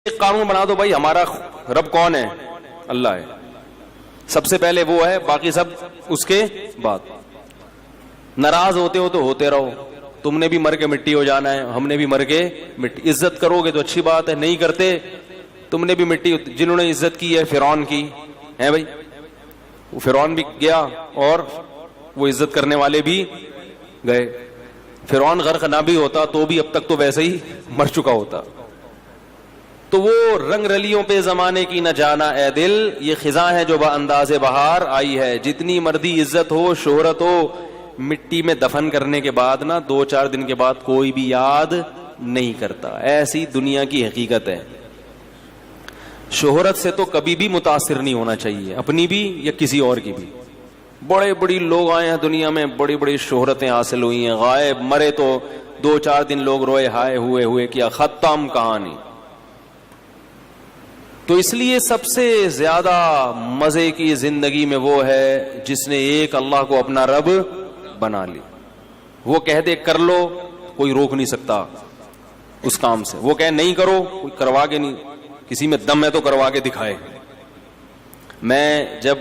ایک قانون بنا دو بھائی ہمارا رب کون ہے؟ اللہ ہے، سب سے پہلے وہ ہے، باقی سب اس کے بعد۔ ناراض ہوتے ہو تو ہوتے رہو، تم نے بھی مر کے مٹی ہو جانا ہے، ہم نے بھی مر کے مٹی۔ عزت کرو گے تو اچھی بات ہے، نہیں کرتے تم نے بھی مٹی۔ جنہوں نے عزت کی ہے فرعون کی ہے بھائی، وہ فرعون بھی گیا اور وہ عزت کرنے والے بھی گئے۔ فرعون غرق نہ بھی ہوتا تو بھی اب تک تو ویسے ہی مر چکا ہوتا۔ تو وہ رنگ رلیوں پہ زمانے کی نہ جانا اے دل، یہ خزاں ہے جو انداز بہار آئی ہے۔ جتنی مردی عزت ہو شہرت ہو، مٹی میں دفن کرنے کے بعد نا 2-4 دن کے بعد کوئی بھی یاد نہیں کرتا۔ ایسی دنیا کی حقیقت ہے۔ شہرت سے تو کبھی بھی متاثر نہیں ہونا چاہیے، اپنی بھی یا کسی اور کی بھی۔ بڑے بڑی لوگ آئے ہیں دنیا میں، بڑی بڑی شہرتیں حاصل ہوئی ہیں، غائب مرے تو 2-4 دن لوگ روئے ہائے ہوئے کیا ختم کہانی۔ تو اس لیے سب سے زیادہ مزے کی زندگی میں وہ ہے جس نے ایک اللہ کو اپنا رب بنا لی۔ وہ کہہ دے کر لو، کوئی روک نہیں سکتا اس کام سے۔ وہ کہے نہیں کرو، کوئی کروا کے نہیں، کسی میں دم ہے تو کروا کے دکھائے۔ میں جب